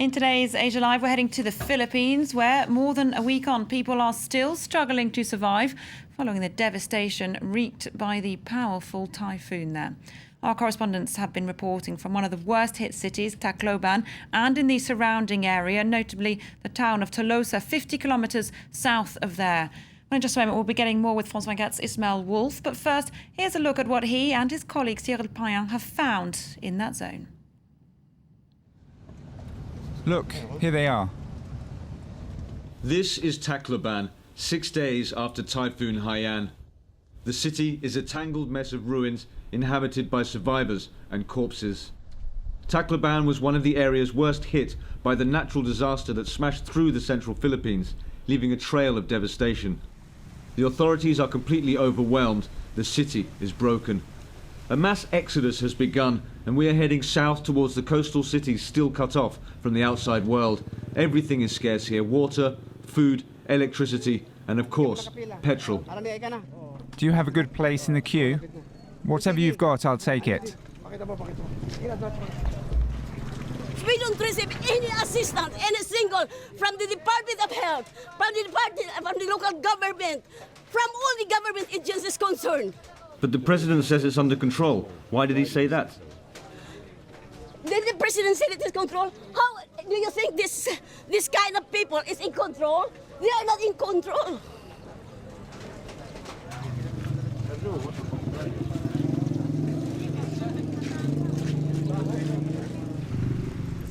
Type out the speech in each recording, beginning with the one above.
In today's Asia Live, we're heading to the Philippines, where more than a week on, people are still struggling to survive following the devastation wreaked by the powerful typhoon there. Our correspondents have been reporting from one of the worst hit cities, Tacloban, and in the surrounding area, notably the town of Tolosa, 50 kilometres south of there. Well, in just a moment, we'll be getting more with France 24's Ismail Wolf. But first, here's a look at what he and his colleague Typhoon Haiyan have found in that zone. Look, here they are. This is Tacloban, 6 days after Typhoon Haiyan. The city is a tangled mess of ruins inhabited by survivors and corpses. Tacloban was one of the areas worst hit by the natural disaster that smashed through the central Philippines, leaving a trail of devastation. The authorities are completely overwhelmed. The city is broken. A mass exodus has begun, and we are heading south towards the coastal cities still cut off from the outside world. Everything is scarce here: water, food, electricity, and of course, petrol. Do you have a good place in the queue? Whatever you've got, I'll take it. We don't receive any assistance, any single, from the Department of Health, from the local government, from all the government agencies concerned. But the president says it's under control. Why did he say that? Did the president say it is control? How do you think this kind of people is in control? They are not in control.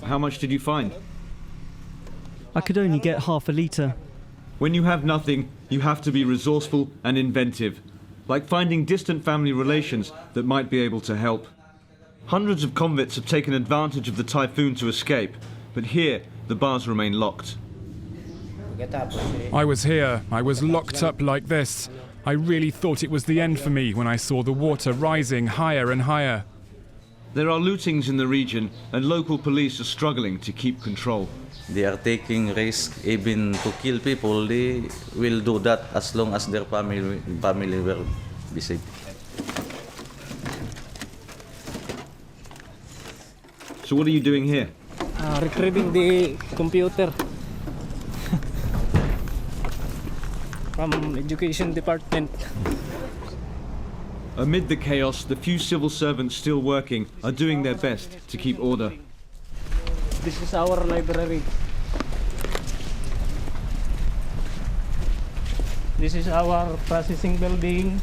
How much did you find? I could only get half a litre. When you have nothing, you have to be resourceful and inventive, like finding distant family relations that might be able to help. Hundreds of convicts have taken advantage of the typhoon to escape, but here the bars remain locked. I was here. I was locked up like this. I really thought it was the end for me when I saw the water rising higher and higher. There are lootings in the region, and local police are struggling to keep control. They are taking risks even to kill people. They will do that as long as their family will be safe. So what are you doing here? Retrieving the computer from education department. Amid the chaos, the few civil servants still working are doing their best to keep order. This is our library. This is our processing building,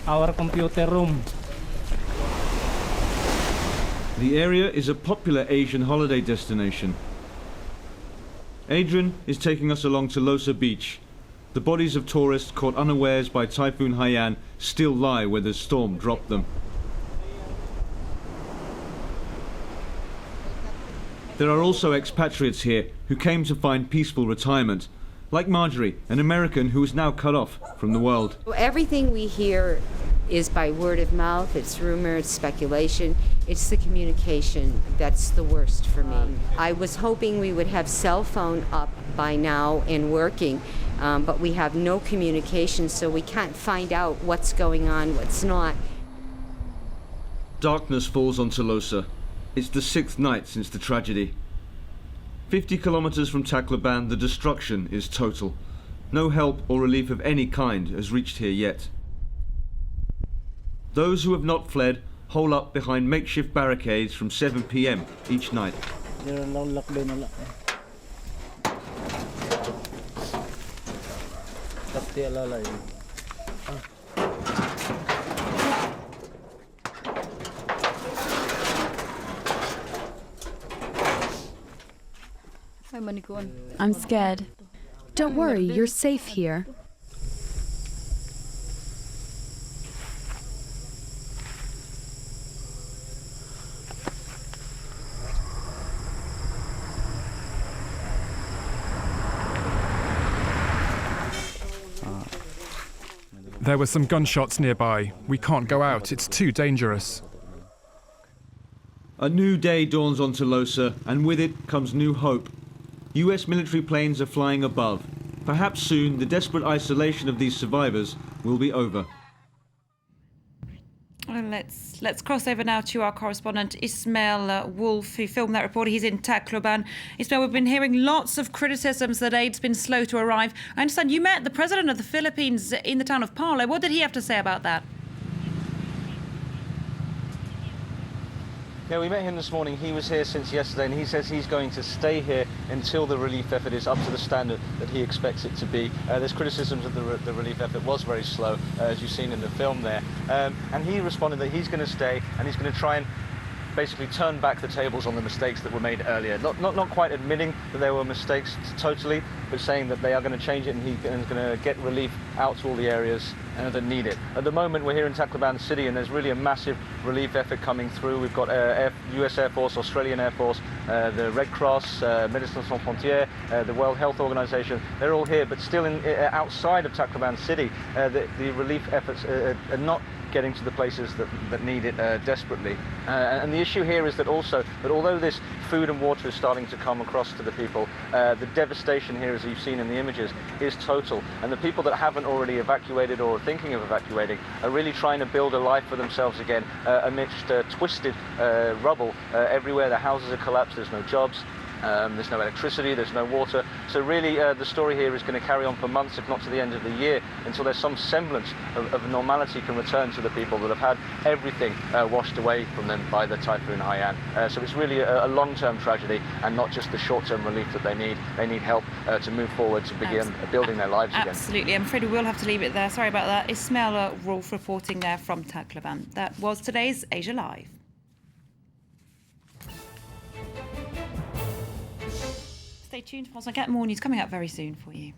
our computer room. The area is a popular Asian holiday destination. Adrian is taking us along Tolosa Beach. The bodies of tourists caught unawares by Typhoon Haiyan still lie where the storm dropped them. There are also expatriates here who came to find peaceful retirement, like Marjorie, an American who is now cut off from the world. Everything we hear is by word of mouth. It's rumor, it's speculation. It's the communication that's the worst for me. I was hoping we would have cell phone up by now and working, but we have no communication, so we can't find out what's going on, what's not. Darkness falls on Tolosa. It's the 6th night since the tragedy. 50 kilometres from Tacloban, the destruction is total. No help or relief of any kind has reached here yet. Those who have not fled hole up behind makeshift barricades from 7 p.m. each night. I'm scared. Don't worry, you're safe here. There were some gunshots nearby. We can't go out. It's too dangerous. A new day dawns on Tolosa, and with it comes new hope. US military planes are flying above. Perhaps soon the desperate isolation of these survivors will be over. Well, let's cross over now to our correspondent Ismail Wolf, who filmed that report. He's in Tacloban. Ismail, we've been hearing lots of criticisms that aid's been slow to arrive. I understand you met the president of the Philippines in the town of Palo. What did he have to say about that? Yeah, we met him this morning. He was here since yesterday, and he says he's going to stay here until the relief effort is up to the standard that he expects it to be. There's criticisms that the relief effort was very slow, as you've seen in the film there. And he responded that he's going to stay, and he's going to try and basically turn back the tables on the mistakes that were made earlier. Not quite admitting that there were mistakes totally, but saying that they are going to change it, and he's going to get relief out to all the areas that need it. At the moment, we're here in Tacloban City, and there's really a massive relief effort coming through. We've got US Air Force, Australian Air Force, the Red Cross, Médecins Sans Frontières, the World Health Organization. They're all here, but still outside of Tacloban City, the relief efforts are not getting to the places that need it desperately. And the issue here is that although this food and water is starting to come across to the people, the devastation here, as you've seen in the images, is total. And the people that haven't already evacuated or are thinking of evacuating are really trying to build a life for themselves again amidst twisted rubble everywhere. Their houses are collapsed, there's no jobs. There's no electricity, there's no water. So really the story here is going to carry on for months, if not to the end of the year, until there's some semblance of normality can return to the people that have had everything washed away from them by the Typhoon Haiyan. So it's really a long-term tragedy, and not just the short-term relief that they need. They need help to move forward, to begin building their lives again. Absolutely. I'm afraid we will have to leave it there. Sorry about that. Ismail Wolf reporting there from Tacloban. That was today's Asia Live. Stay tuned, I'll get more news coming up very soon for you.